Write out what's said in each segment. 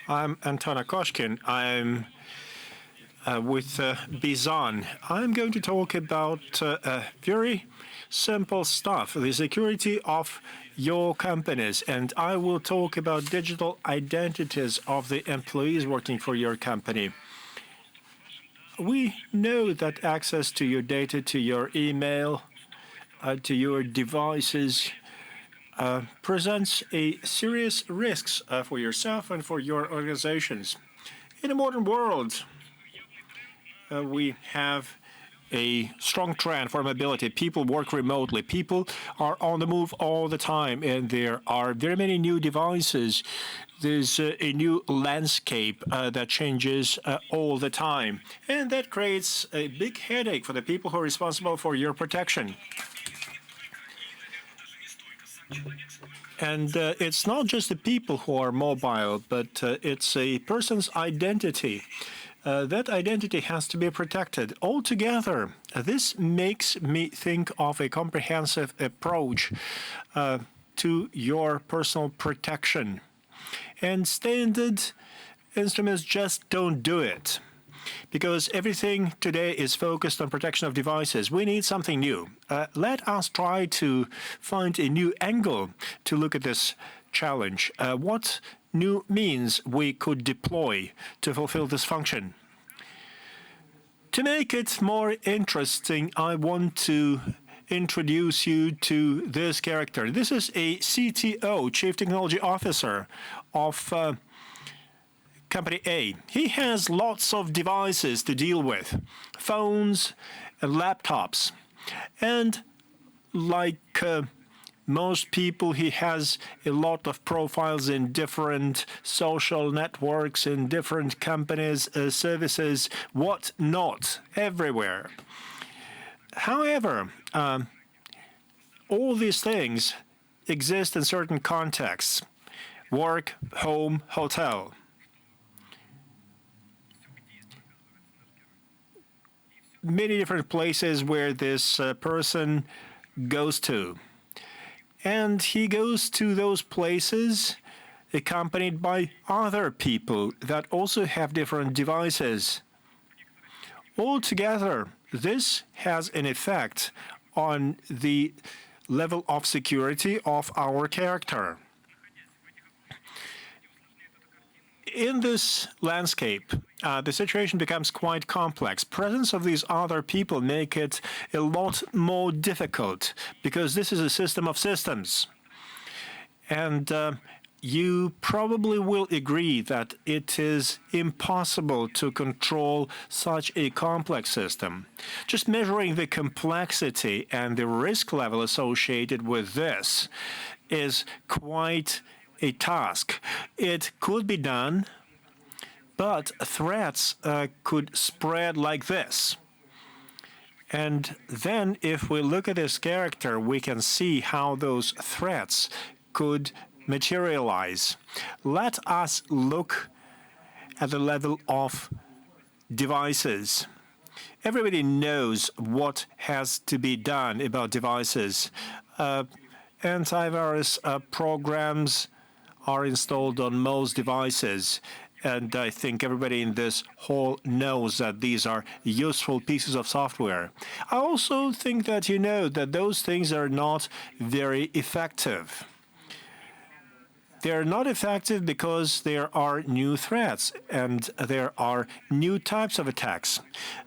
I'm Antona Koshkin. I'm with Bizan. I'm going to talk about very simple stuff, the security of your companies, and I will talk about digital identities of the employees working for your company. We know that access to your data, to your email, to your devices presents a serious risks for yourself and for your organizations. In a modern world, we have a strong trend for mobility. People work remotely. People are on the move all the time, and there are very many new devices. There's a new landscape that changes all the time, and that creates a big headache for the people who are responsible for your protection. And it's not just the people who are mobile, but it's a person's identity. That identity has to be protected. Altogether, this makes me think of a comprehensive approach to your personal protection. And standard instruments just don't do it, because everything today is focused on protection of devices. We need something new. Let us try to find a new angle to look at this challenge. What new means we could deploy to fulfill this function? To make it more interesting, I want to introduce you to this character. This is a CTO, Chief Technology Officer of Company A. He has lots of devices to deal with, phones and laptops. And like most people, he has a lot of profiles in different social networks, in different companies, services, what not, everywhere. However, all these things exist in certain contexts: work, home, hotel. Many different places where this person goes to. And he goes to those places accompanied by other people that also have different devices. Altogether, this has an effect on the level of security of our character. In this landscape, the situation becomes quite complex. Presence of these other people make it a lot more difficult, because this is a system of systems. And you probably will agree that it is impossible to control such a complex system. Just measuring the complexity and the risk level associated with this is quite a task. It could be done, but threats could spread like this. And then if we look at this character, we can see how those threats could materialize. Let us look at the level of devices. Everybody knows what has to be done about devices. Antivirus programs are installed on most devices. And I think everybody in this hall knows that these are useful pieces of software. I also think that you know that those things are not very effective. They're not effective because there are new threats and there are new types of attacks.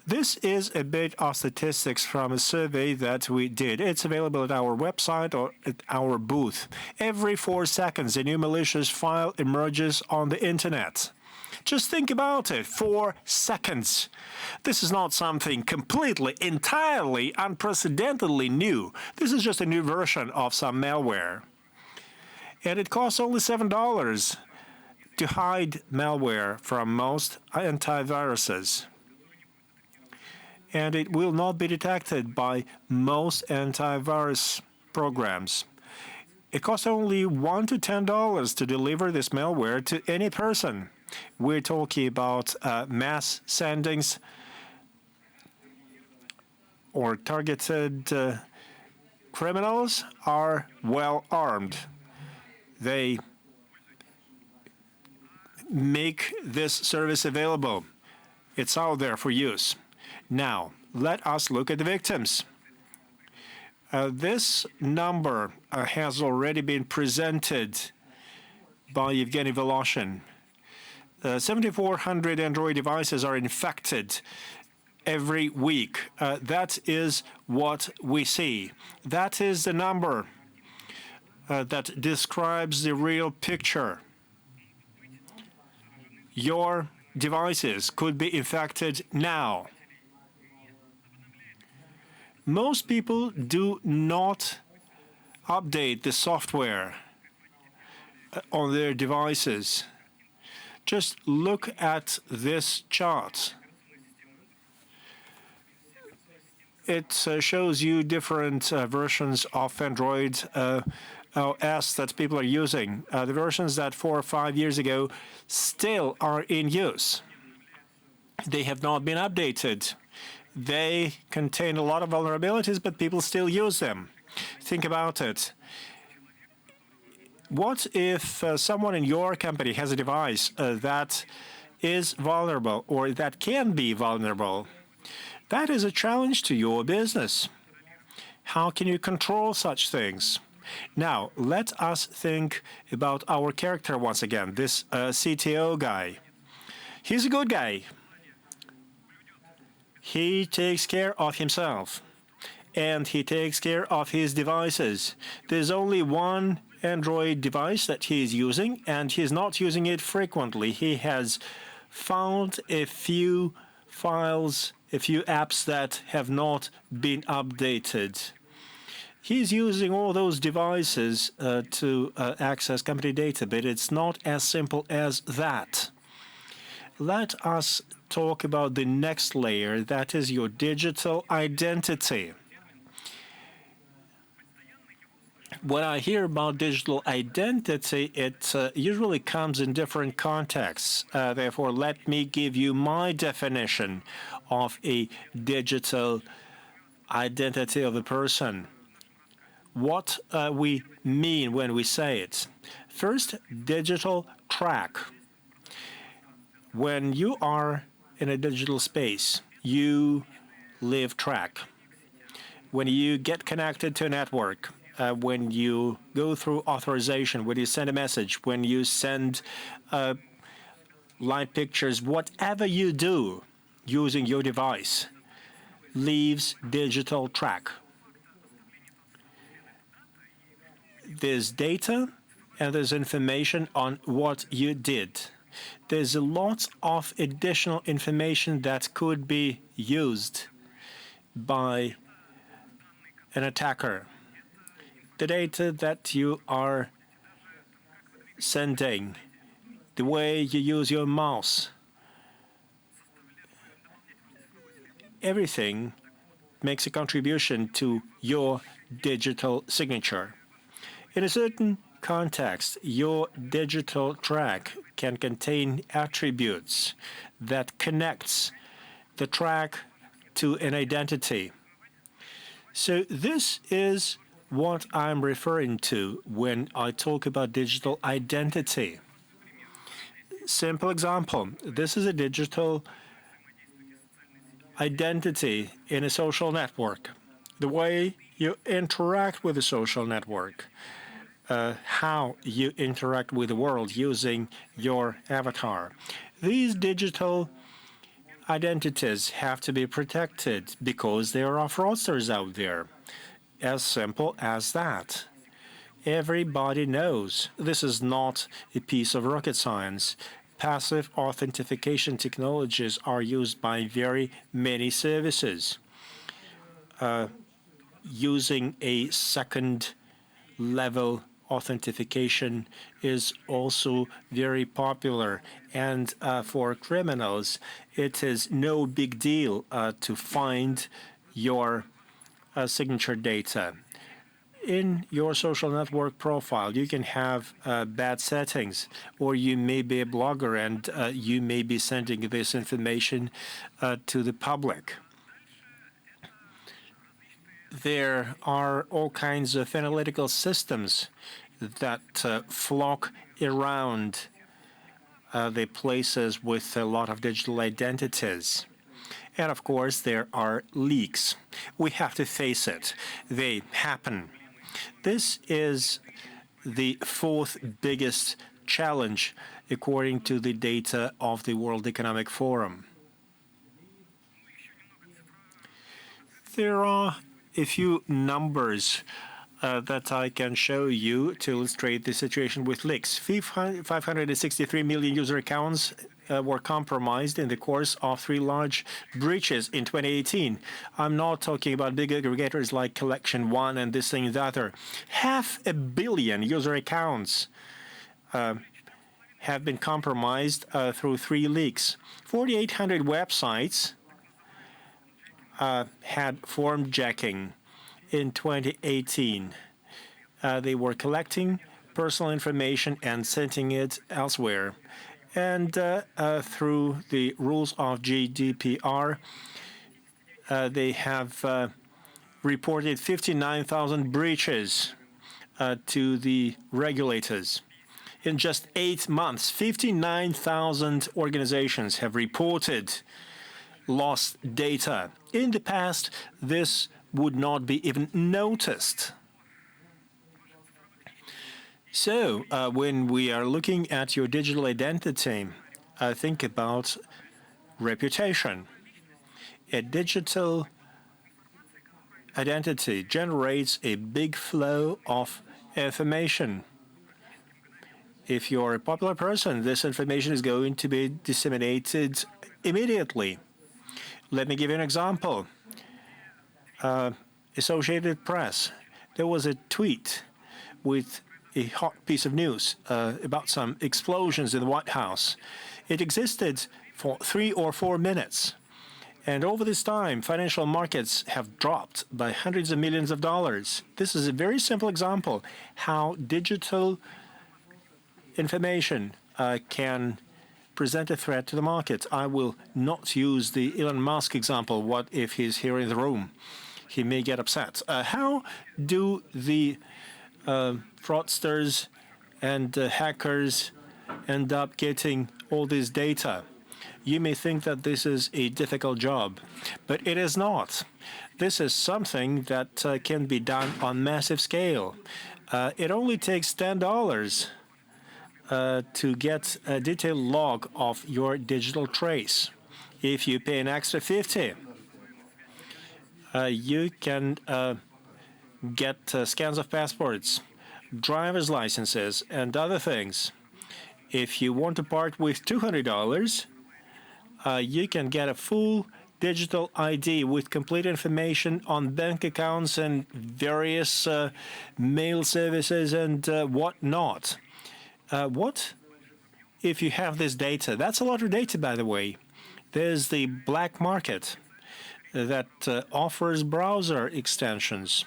This is a bit of statistics from a survey that we did. It's available at our website or at our booth. Every 4 seconds, a new malicious file emerges on the internet. Just think about it, 4 seconds. This is not something completely, entirely, unprecedentedly new. This is just a new version of some malware. And it costs only $7 to hide malware from most antiviruses. And it will not be detected by most antivirus programs. It costs only $1 to $10 to deliver this malware to any person. We're talking about mass sendings or targeted criminals are well armed. They make this service available. It's out there for use. Now, let us look at the victims. This number has already been presented by Evgeny Voloshin. 7,400 Android devices are infected every week. That is what we see. That is the number that describes the real picture. Your devices could be infected now. Most people do not update the software on their devices. Just look at this chart. It shows you different versions of Android OS that people are using. The versions that 4 or 5 years ago still are in use. They have not been updated. They contain a lot of vulnerabilities, but people still use them. Think about it. What if someone in your company has a device that is vulnerable or that can be vulnerable? That is a challenge to your business. How can you control such things? Now, let us think about our character once again, this CTO guy. He's a good guy. He takes care of himself, and he takes care of his devices. There's only one Android device that he's using, and he's not using it frequently. He has found a few files, a few apps that have not been updated. He's using all those devices to access company data, but it's not as simple as that. Let us talk about the next layer, that is your digital identity. When I hear about digital identity, it usually comes in different contexts. Therefore, let me give you my definition of a digital identity of a person. What we mean when we say it. First, digital track. When you are in a digital space, you leave track. When you get connected to a network, when you go through authorization, when you send a message, when you send live pictures, whatever you do using your device leaves digital track. There's data and there's information on what you did. There's a lot of additional information that could be used by an attacker. The data that you are sending, the way you use your mouse, everything makes a contribution to your digital signature. In a certain context, your digital track can contain attributes that connects the track to an identity. So this is what I'm referring to when I talk about digital identity. Simple example, this is a digital identity in a social network. The way you interact with a social network, how you interact with the world using your avatar. These digital identities have to be protected because there are fraudsters out there. As simple as that. Everybody knows this is not a piece of rocket science. Passive authentication technologies are used by very many services. Using a second level authentication is also very popular, and for criminals it is no big deal to find your signature data. In your social network profile, you can have bad settings, or you may be a blogger and you may be sending this information to the public. There are all kinds of analytical systems that flock around the places with a lot of digital identities. And of course, there are leaks. We have to face it. They happen. This is the fourth biggest challenge, according to the data of the World Economic Forum. There are a few numbers that I can show you to illustrate the situation with leaks. 563 million user accounts were compromised in the course of 3 large breaches in 2018. I'm not talking about big aggregators like Collection One and this thing and the other. 500 million user accounts have been compromised through 3 leaks. 4,800 websites had form jacking in 2018. They were collecting personal information and sending it elsewhere. And through the rules of GDPR, they have reported 59,000 breaches to the regulators. In just 8 months, 59,000 organizations have reported lost data. In the past, this would not be even noticed. So when we are looking at your digital identity, think about reputation. A digital identity generates a big flow of information. If you're a popular person, this information is going to be disseminated immediately. Let me give you an example. Associated Press, there was a tweet with a hot piece of news about some explosions in the White House. It existed for 3 or 4 minutes. And over this time, financial markets have dropped by hundreds of millions of dollars. This is a very simple example how digital information can present a threat to the market. I will not use the Elon Musk example. What if he's here in the room? He may get upset. How do the fraudsters and hackers end up getting all this data? You may think that this is a difficult job, but it is not. This is something that can be done on massive scale. It only takes $10 to get a detailed log of your digital trace. If you pay an extra 50, you can get scans of passports, driver's licenses, and other things. If you want to part with $200, you can get a full digital ID with complete information on bank accounts and various mail services and whatnot. What if you have this data? That's a lot of data, by the way. There's the black market that offers browser extensions.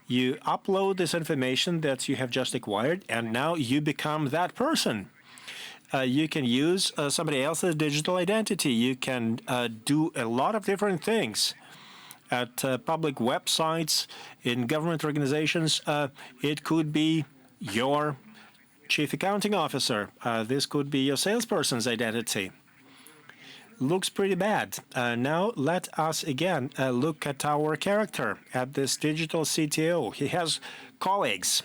You upload this information that you have just acquired, and now you become that person. You can use somebody else's digital identity. You can do a lot of different things at public websites, in government organizations. It could be your chief accounting officer. This could be your salesperson's identity. Looks pretty bad. Now let us again look at our character, at this digital CTO. He has colleagues,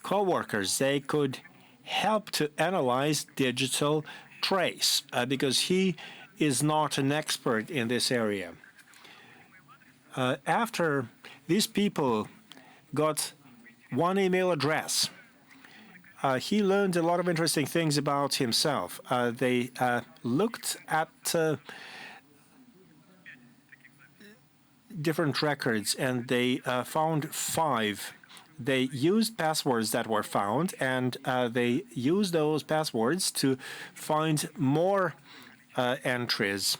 co-workers. They could help to analyze digital trace because he is not an expert in this area. After these people got one email address, he learned a lot of interesting things about himself. They looked at different records, and they found 5. They used passwords that were found, and they used those passwords to find more entries.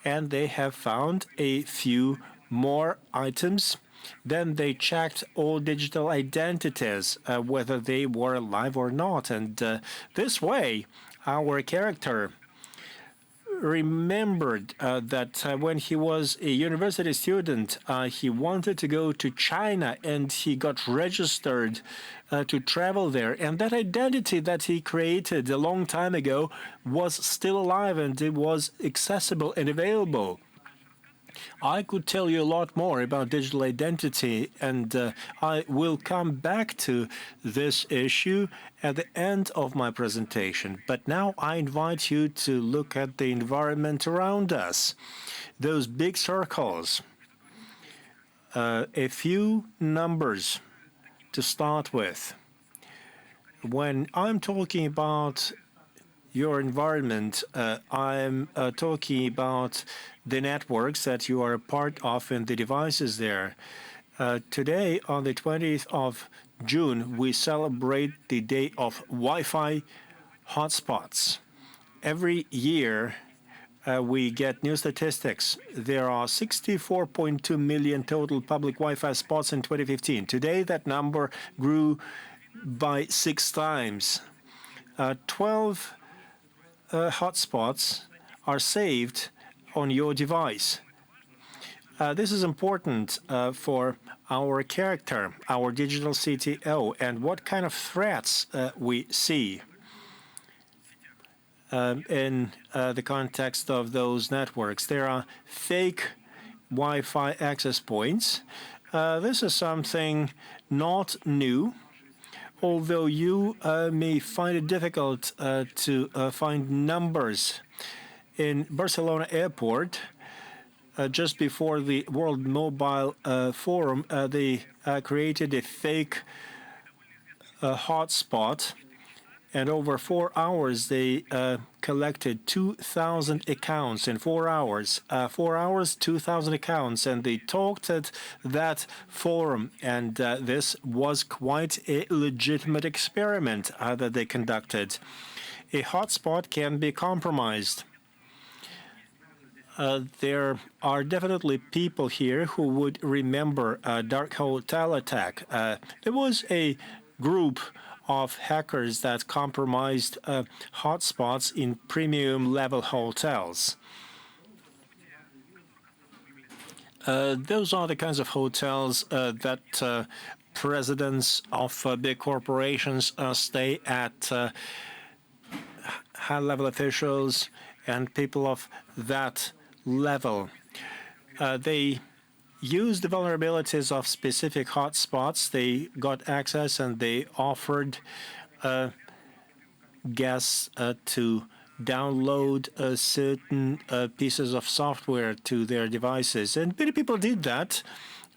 And they have found a few more items. Then they checked all digital identities, whether they were alive or not. And this way, our character remembered that when he was a university student, he wanted to go to China and he got registered to travel there. And that identity that he created a long time ago was still alive and it was accessible and available. I could tell you a lot more about digital identity, and I will come back to this issue at the end of my presentation. But now I invite you to look at the environment around us, those big circles. A few numbers to start with. When I'm talking about your environment, I'm talking about the networks that you are a part of and the devices there. Today, on the 20th of June, we celebrate the day of Wi-Fi hotspots. Every year, we get new statistics. There are 64.2 million total public Wi-Fi spots in 2015. Today, that number grew by 6 times. 12 hotspots are saved on your device. This is important for our character, our digital CTO, and what kind of threats we see in the context of those networks. There are fake Wi-Fi access points. This is something not new, although you may find it difficult to find numbers. In Barcelona airport, just before the World Mobile Forum, they created a fake hotspot, and over 4 hours they collected 2,000 accounts in 4 hours. 4 hours, 2,000 accounts, and they talked at that forum, and this was quite a legitimate experiment that they conducted. A hotspot can be compromised. There are definitely people here who would remember a dark hotel attack. There was a group of hackers that compromised hotspots in premium level hotels. Those are the kinds of hotels that presidents of big corporations stay at, high-level officials and people of that level. They used the vulnerabilities of specific hotspots. They got access and they offered guests to download certain pieces of software to their devices. And many people did that.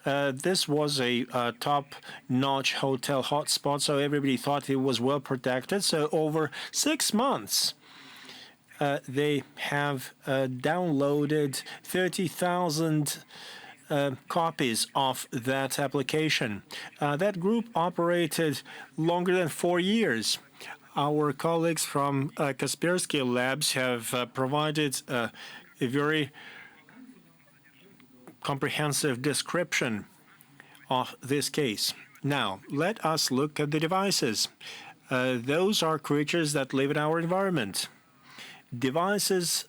This was a top-notch hotel hotspot, so everybody thought it was well protected. So over 6 months, they have downloaded 30,000 copies of that application. That group operated longer than 4 years. Our colleagues from Kaspersky Labs have provided a very comprehensive description of this case. Now, let us look at the devices. Those are creatures that live in our environment. Devices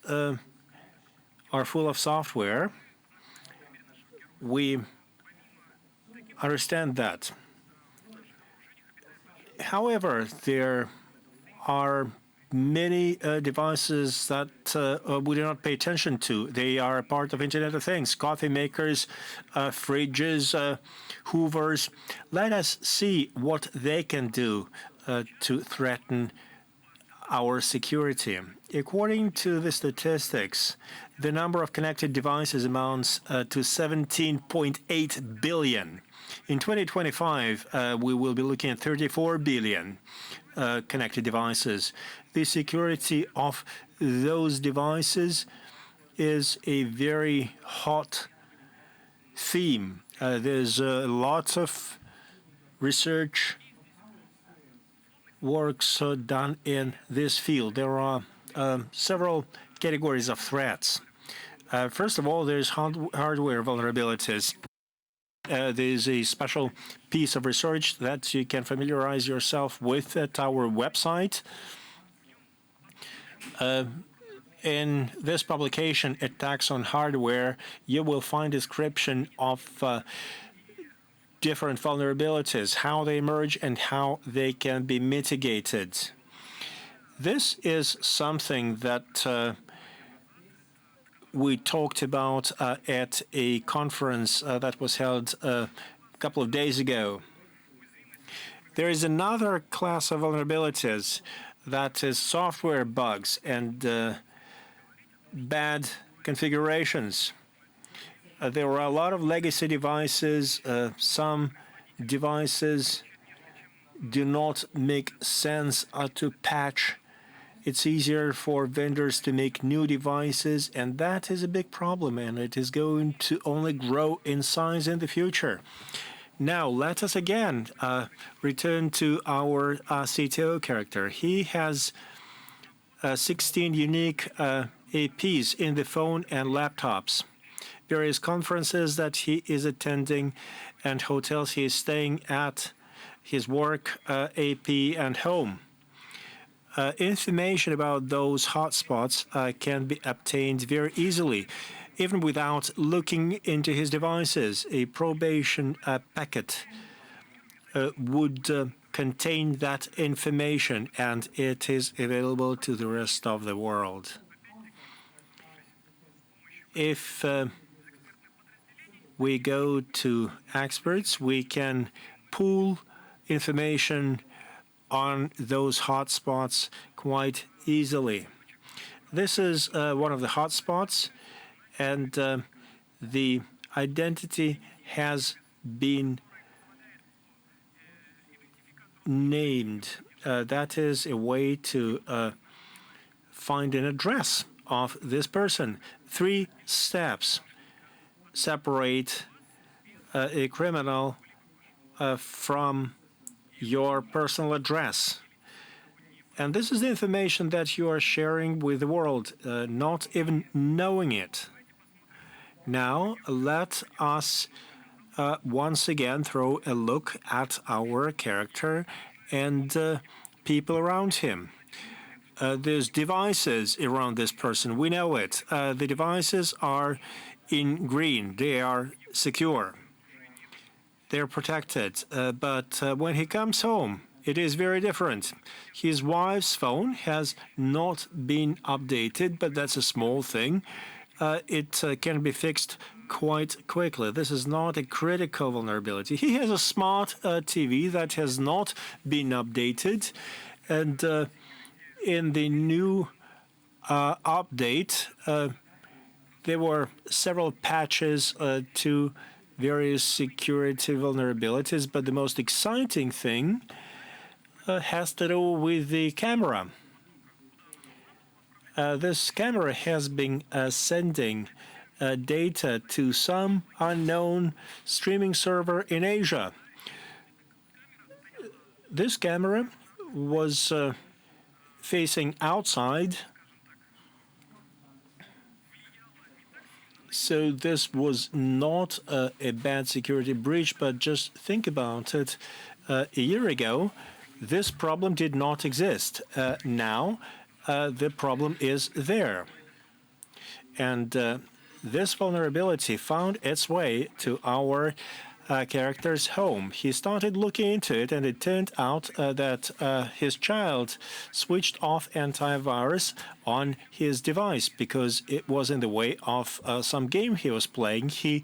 are full of software. We understand that. However, there are many devices that we do not pay attention to. They are a part of Internet of Things, coffee makers, fridges, hoovers. Let us see what they can do to threaten our security. According to the statistics, the number of connected devices amounts to 17.8 billion. In 2025, we will be looking at 34 billion connected devices. The security of those devices is a very hot theme. There's lots of research works done in this field. There are several categories of threats. First of all, there's hardware vulnerabilities. There's a special piece of research that you can familiarize yourself with at our website. In this publication, Attacks on Hardware, you will find description of different vulnerabilities, how they emerge and how they can be mitigated. This is something that we talked about at a conference that was held a couple of days ago. There is another class of vulnerabilities that is software bugs and bad configurations. There are a lot of legacy devices. Some devices do not make sense to patch. It's easier for vendors to make new devices, and that is a big problem, and it is going to only grow in size in the future. Now, let us again return to our CTO character. He has 16 unique APs in the phone and laptops, various conferences that he is attending, and hotels he is staying at, his work AP, and home. Information about those hotspots can be obtained very easily, even without looking into his devices. A probation packet would contain that information, and it is available to the rest of the world. If we go to experts, we can pool information on those hotspots quite easily. This is one of the hotspots, and the identity has been named. That is a way to find an address of this person. 3 steps separate a criminal from your personal address. And this is the information that you are sharing with the world, not even knowing it. Now, let us once again throw a look at our character and people around him. There's devices around this person. We know it. The devices are in green. They are secure. They're protected. But when he comes home, it is very different. His wife's phone has not been updated, but that's a small thing. It can be fixed quite quickly. This is not a critical vulnerability. He has a smart TV that has not been updated, and in the new update, there were several patches to various security vulnerabilities, but the most exciting thing has to do with the camera. This camera has been sending data to some unknown streaming server in Asia. This camera was facing outside, so this was not a bad security breach, but just think about it. A year ago, this problem did not exist. Now, the problem is there. And this vulnerability found its way to our character's home. He started looking into it, and it turned out that his child switched off antivirus on his device because it was in the way of some game he was playing. He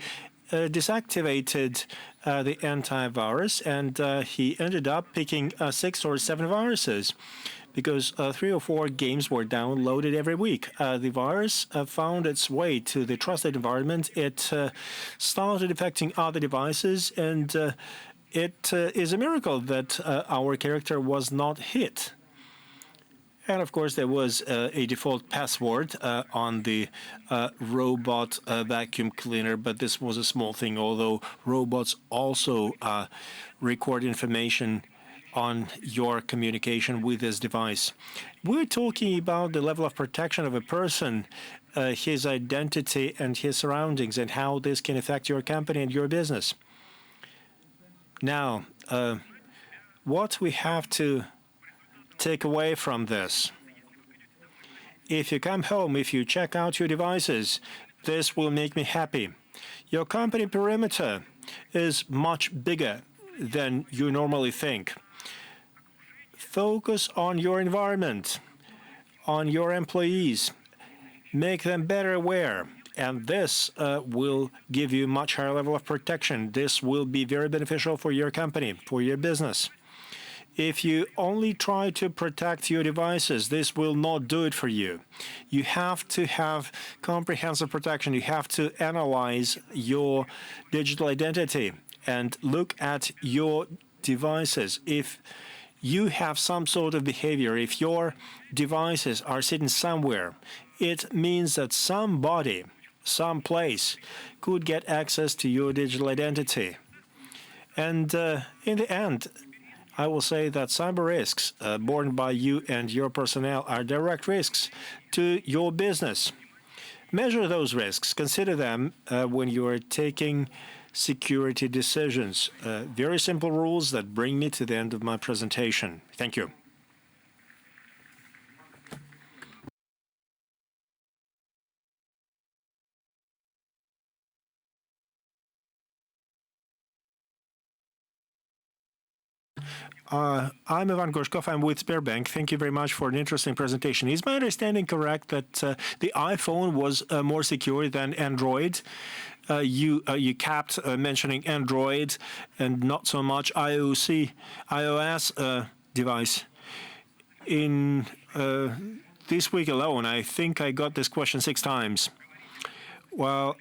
deactivated the antivirus, and he ended up picking 6 or 7 viruses, because 3 or 4 games were downloaded every week. The virus found its way to the trusted environment. It started affecting other devices, and it is a miracle that our character was not hit. And of course, there was a default password on the robot vacuum cleaner, but this was a small thing, although robots also record information on your communication with this device. We're talking about the level of protection of a person, his identity and his surroundings, and how this can affect your company and your business. Now, what we have to take away from this If you come home, if you check out your devices, this will make me happy. Your company perimeter is much bigger than you normally think. Focus on your environment, on your employees. Make them better aware. And this will give you much higher level of protection. This will be very beneficial for your company, for your business. If you only try to protect your devices, this will not do it for you. You have to have comprehensive protection. You have to analyze your digital identity and look at your devices. If you have some sort of behavior, if your devices are sitting somewhere, it means that somebody, someplace, could get access to your digital identity. And in the end, I will say that cyber risks borne by you and your personnel are direct risks to your business. Measure those risks. Consider them when you are taking security decisions. Very simple rules that bring me to the end of my presentation. Thank you. I'm Ivan Gorshkov. I'm with Sberbank. Thank you very much for an interesting presentation. Is my understanding correct that the iPhone was more secure than Android? You kept mentioning Android and not so much iOS device. In this week alone, I think I got this question 6 times. Well,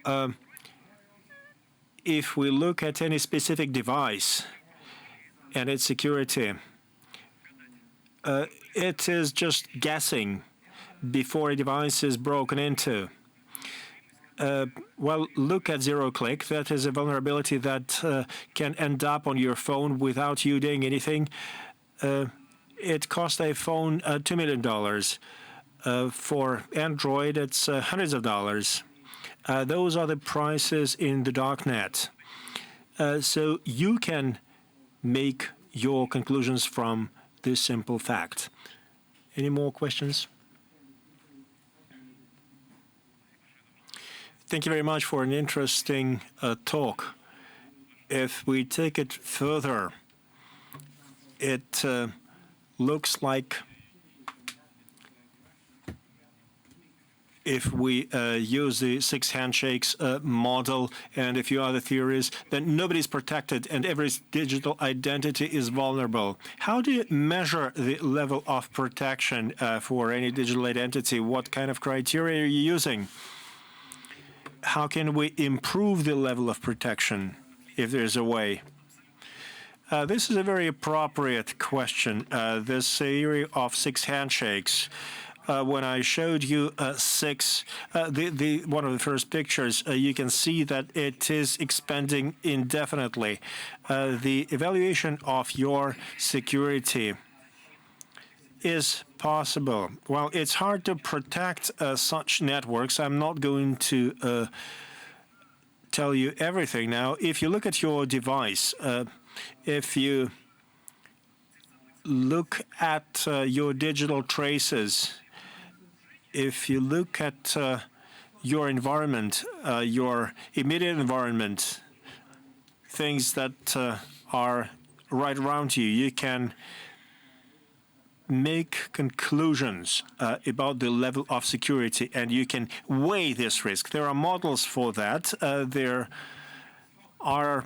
if we look at any specific device and its security, it is just guessing before a device is broken into. Well, look at zero-click. That is a vulnerability that can end up on your phone without you doing anything. It cost a phone $2 million. For Android, it's hundreds of dollars. Those are the prices in the darknet. So you can make your conclusions from this simple fact. Any more questions? Thank you very much for an interesting talk. If we take it further, it looks like if we use the 6 handshakes model and a few other theories, then nobody's protected and every digital identity is vulnerable. How do you measure the level of protection for any digital identity? What kind of criteria are you using? How can we improve the level of protection, if there's a way? This is a very appropriate question. This theory of 6 handshakes. When I showed you one of the first pictures, you can see that it is expanding indefinitely. The evaluation of your security is possible. Well, it's hard to protect such networks. I'm not going to tell you everything now. If you look at your device, if you look at your digital traces, if you look at your environment, your immediate environment, things that are right around you, you can make conclusions about the level of security, and you can weigh this risk. There are models for that. There are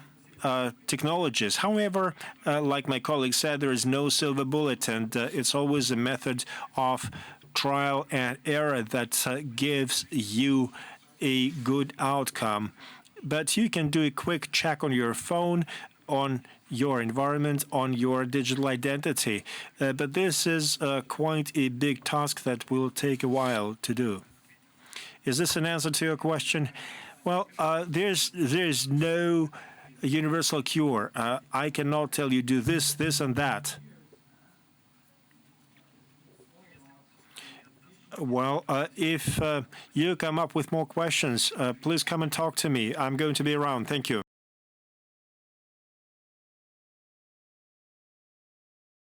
technologies. However, like my colleague said, there is no silver bullet, and it's always a method of trial and error that gives you a good outcome. But you can do a quick check on your phone, on your environment, on your digital identity. But this is quite a big task that will take a while to do. Is this an answer to your question? Well, there's no universal cure. I cannot tell you do this, this, and that. Well, if you come up with more questions, please come and talk to me. I'm going to be around. Thank you.